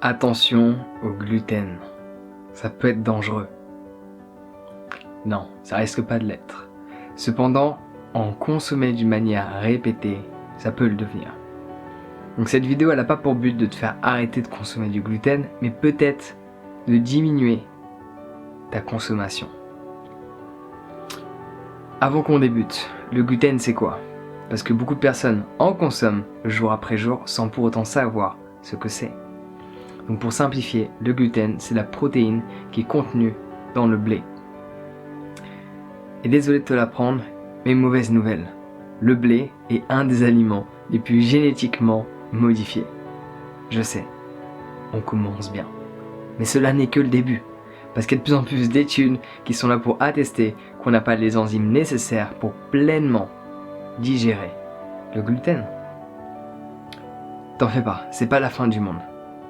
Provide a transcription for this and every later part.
Attention au gluten, ça peut être dangereux. Non, ça risque pas de l'être. Cependant, en consommer d'une manière répétée, ça peut le devenir. Donc cette vidéo, elle n'a pas pour but de te faire arrêter de consommer du gluten, mais peut-être de diminuer ta consommation. Avant qu'on débute, le gluten c'est quoi? Parce que beaucoup de personnes en consomment jour après jour sans pour autant savoir ce que c'est. Donc pour simplifier, le gluten c'est la protéine qui est contenue dans le blé. Et désolé de te l'apprendre, mais mauvaise nouvelle. Le blé est un des aliments les plus génétiquement modifiés. Je sais, on commence bien. Mais cela n'est que le début. Parce qu'il y a de plus en plus d'études qui sont là pour attester qu'on n'a pas les enzymes nécessaires pour pleinement digérer le gluten. T'en fais pas, c'est pas la fin du monde.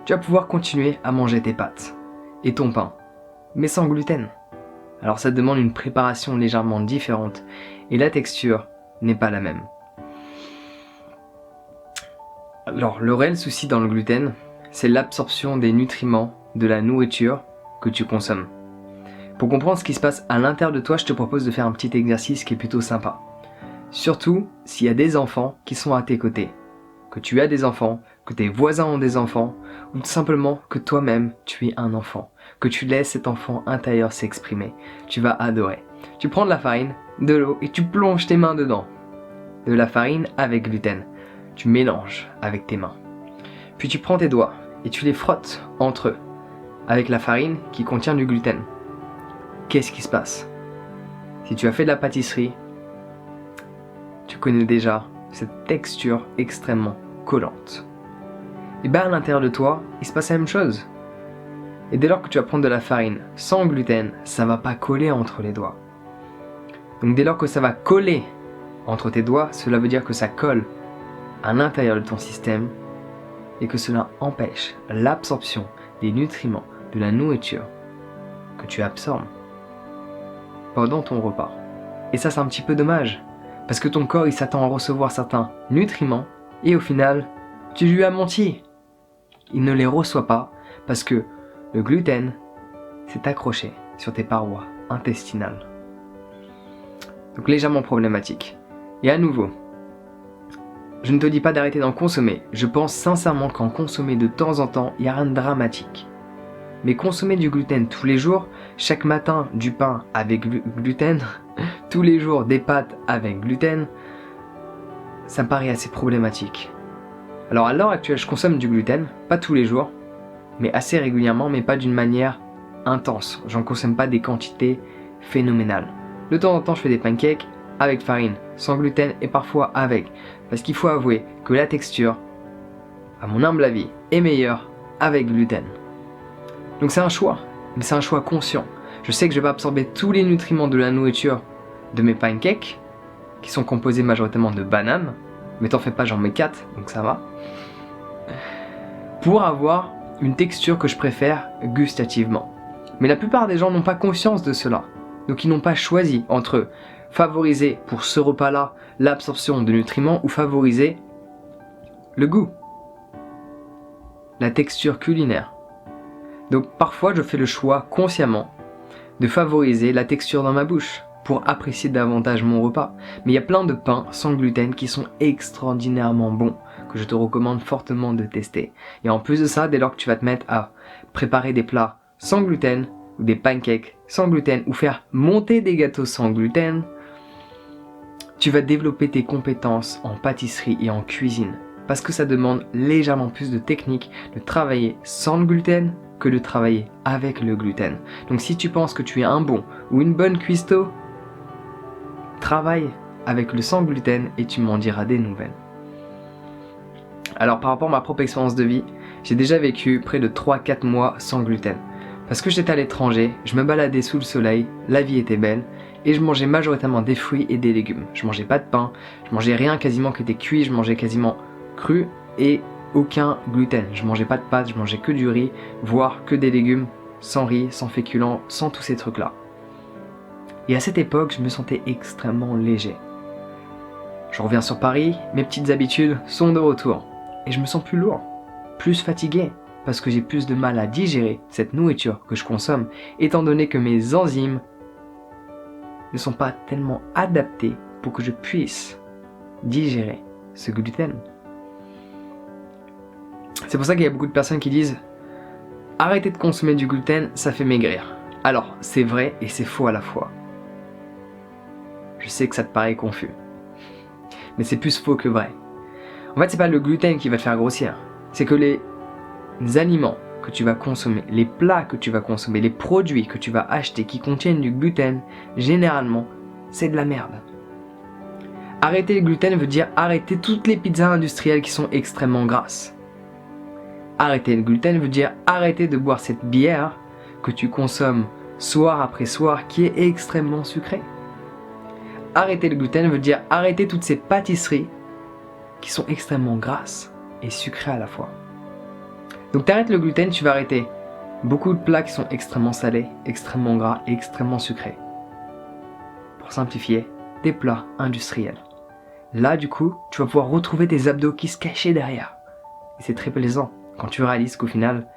Tu vas pouvoir continuer à manger tes pâtes et ton pain, mais sans gluten. Alors ça demande une préparation légèrement différente et la texture n'est pas la même. Alors le réel souci dans le gluten, c'est l'absorption des nutriments de la nourriture que tu consommes. Pour comprendre ce qui se passe à l'intérieur de toi, je te propose de faire un petit exercice qui est plutôt sympa. Surtout s'il y a des enfants qui sont à tes côtés, que tu as des enfants, que tes voisins ont des enfants, ou tout simplement que toi-même tu es un enfant, que tu laisses cet enfant intérieur s'exprimer. Tu vas adorer. Tu prends de la farine, de l'eau et tu plonges tes mains dedans. De la farine avec gluten. Tu mélanges avec tes mains. Puis tu prends tes doigts et tu les frottes entre eux avec la farine qui contient du gluten. Qu'est-ce qui se passe? Si tu as fait de la pâtisserie, tu connais déjà cette texture extrêmement collante. Et bien à l'intérieur de toi, il se passe la même chose. Et dès lors que tu vas prendre de la farine sans gluten, ça va pas coller entre les doigts. Donc dès lors que ça va coller entre tes doigts, cela veut dire que ça colle à l'intérieur de ton système et que cela empêche l'absorption des nutriments de la nourriture que tu absorbes pendant ton repas. Et ça c'est un petit peu dommage, parce que ton corps il s'attend à recevoir certains nutriments et au final, tu lui as menti. Il ne les reçoit pas parce que le gluten s'est accroché sur tes parois intestinales. Donc légèrement problématique. Et à nouveau, je ne te dis pas d'arrêter d'en consommer. Je pense sincèrement qu'en consommer de temps en temps, il n'y a rien de dramatique. Mais consommer du gluten tous les jours, chaque matin du pain avec gluten, tous les jours des pâtes avec gluten, ça me paraît assez problématique. Alors à l'heure actuelle, je consomme du gluten, pas tous les jours, mais assez régulièrement, mais pas d'une manière intense. J'en consomme pas des quantités phénoménales. De temps en temps, je fais des pancakes avec farine, sans gluten et parfois avec. Parce qu'il faut avouer que la texture, à mon humble avis, est meilleure avec gluten. Donc c'est un choix, mais c'est un choix conscient. Je sais que je vais absorber tous les nutriments de la nourriture de mes pancakes, qui sont composés majoritairement de bananes, mais t'en fais pas, j'en mets 4, donc ça va, pour avoir une texture que je préfère gustativement. Mais la plupart des gens n'ont pas conscience de cela, donc ils n'ont pas choisi entre favoriser pour ce repas-là l'absorption de nutriments ou favoriser le goût, la texture culinaire. Donc parfois je fais le choix consciemment de favoriser la texture dans ma bouche pour apprécier davantage mon repas. Mais il y a plein de pains sans gluten qui sont extraordinairement bons, que je te recommande fortement de tester. Et en plus de ça, dès lors que tu vas te mettre à préparer des plats sans gluten, ou des pancakes sans gluten, ou faire monter des gâteaux sans gluten, tu vas développer tes compétences en pâtisserie et en cuisine. Parce que ça demande légèrement plus de technique de travailler sans le gluten que de travailler avec le gluten. Donc si tu penses que tu es un bon ou une bonne cuistot, travaille avec le sans gluten et tu m'en diras des nouvelles. Alors par rapport à ma propre expérience de vie, j'ai déjà vécu près de 3-4 mois sans gluten. Parce que j'étais à l'étranger, je me baladais sous le soleil, la vie était belle, et je mangeais majoritairement des fruits et des légumes. Je mangeais pas de pain, je mangeais rien quasiment que des cuits, je mangeais quasiment cru et aucun gluten. Je mangeais pas de pâtes, je mangeais que du riz, voire que des légumes, sans riz, sans féculents, sans tous ces trucs-là. Et à cette époque, je me sentais extrêmement léger. Je reviens sur Paris, mes petites habitudes sont de retour. Et je me sens plus lourd, plus fatigué, parce que j'ai plus de mal à digérer cette nourriture que je consomme, étant donné que mes enzymes ne sont pas tellement adaptées pour que je puisse digérer ce gluten. C'est pour ça qu'il y a beaucoup de personnes qui disent « Arrêtez de consommer du gluten, ça fait maigrir ». Alors, c'est vrai et c'est faux à la fois. Je sais que ça te paraît confus, mais c'est plus faux que vrai. En fait, c'est pas le gluten qui va te faire grossir, c'est que les aliments que tu vas consommer, les plats que tu vas consommer, les produits que tu vas acheter qui contiennent du gluten, généralement, c'est de la merde. Arrêter le gluten veut dire arrêter toutes les pizzas industrielles qui sont extrêmement grasses. Arrêter le gluten veut dire arrêter de boire cette bière que tu consommes soir après soir qui est extrêmement sucrée. Arrêter le gluten veut dire arrêter toutes ces pâtisseries qui sont extrêmement grasses et sucrées à la fois. Donc tu arrêtes le gluten, tu vas arrêter beaucoup de plats qui sont extrêmement salés, extrêmement gras et extrêmement sucrés. Pour simplifier, des plats industriels. Là du coup, tu vas pouvoir retrouver tes abdos qui se cachaient derrière. Et c'est très plaisant quand tu réalises qu'au final,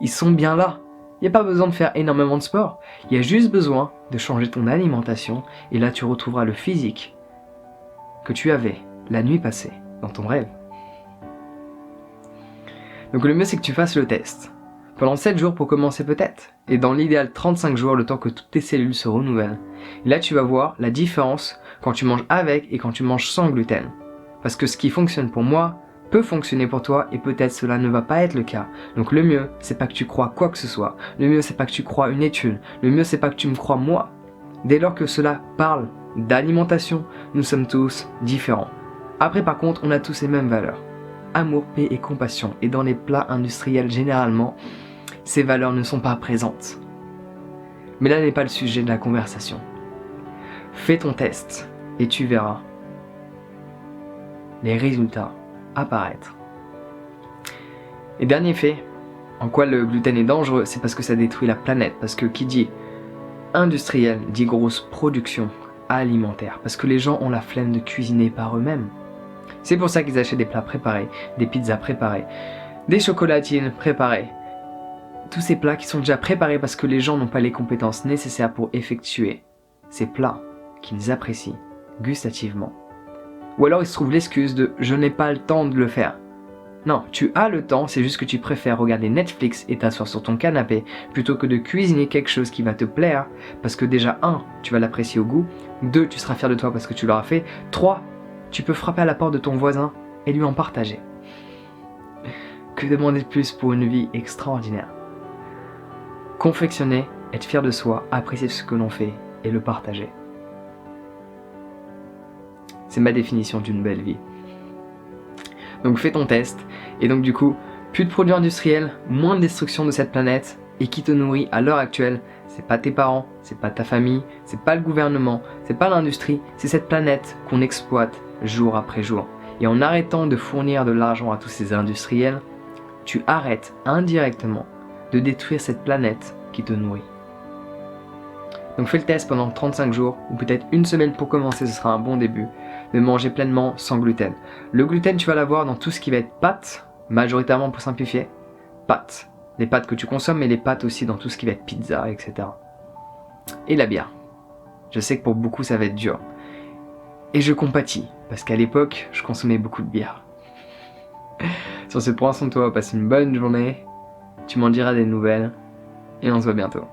ils sont bien là. Il n'y a pas besoin de faire énormément de sport, il y a juste besoin de changer ton alimentation et là tu retrouveras le physique que tu avais la nuit passée dans ton rêve. Donc le mieux c'est que tu fasses le test. Pendant 7 jours pour commencer peut-être, et dans l'idéal 35 jours le temps que toutes tes cellules se renouvellent. Et là tu vas voir la différence quand tu manges avec et quand tu manges sans gluten. Parce que ce qui fonctionne pour moi peut fonctionner pour toi et peut-être cela ne va pas être le cas. Donc le mieux c'est pas que tu crois quoi que ce soit, le mieux c'est pas que tu crois une étude, le mieux c'est pas que tu me crois moi. Dès lors que cela parle d'alimentation, nous sommes tous différents. Après par contre on a tous les mêmes valeurs. Amour, paix et compassion. Et dans les plats industriels, généralement, ces valeurs ne sont pas présentes. Mais là n'est pas le sujet de la conversation. Fais ton test et tu verras les résultats apparaître. Et dernier fait, en quoi le gluten est dangereux, c'est parce que ça détruit la planète. Parce que qui dit industriel dit grosse production alimentaire. Parce que les gens ont la flemme de cuisiner par eux-mêmes. C'est pour ça qu'ils achètent des plats préparés, des pizzas préparées, des chocolatines préparées. Tous ces plats qui sont déjà préparés parce que les gens n'ont pas les compétences nécessaires pour effectuer ces plats qu'ils apprécient gustativement. Ou alors il se trouve l'excuse de « je n'ai pas le temps de le faire ». Non, tu as le temps, c'est juste que tu préfères regarder Netflix et t'asseoir sur ton canapé plutôt que de cuisiner quelque chose qui va te plaire parce que déjà 1, tu vas l'apprécier au goût, 2, tu seras fier de toi parce que tu l'auras fait, 3, tu peux frapper à la porte de ton voisin et lui en partager. Que demander de plus pour une vie extraordinaire? Confectionner, être fier de soi, apprécier ce que l'on fait et le partager. C'est ma définition d'une belle vie. Donc fais ton test, et donc du coup, plus de produits industriels, moins de destruction de cette planète, et qui te nourrit à l'heure actuelle, c'est pas tes parents, c'est pas ta famille, c'est pas le gouvernement, c'est pas l'industrie, c'est cette planète qu'on exploite jour après jour. Et en arrêtant de fournir de l'argent à tous ces industriels, tu arrêtes indirectement de détruire cette planète qui te nourrit. Donc fais le test pendant 35 jours, ou peut-être une semaine pour commencer, ce sera un bon début, de manger pleinement sans gluten. Le gluten, tu vas l'avoir dans tout ce qui va être pâtes, majoritairement pour simplifier, pâtes. Les pâtes que tu consommes, mais les pâtes aussi dans tout ce qui va être pizza, etc. Et la bière. Je sais que pour beaucoup, ça va être dur. Et je compatis, parce qu'à l'époque, je consommais beaucoup de bière. Sur ce, prends soin de toi, passe une bonne journée, tu m'en diras des nouvelles, et on se voit bientôt.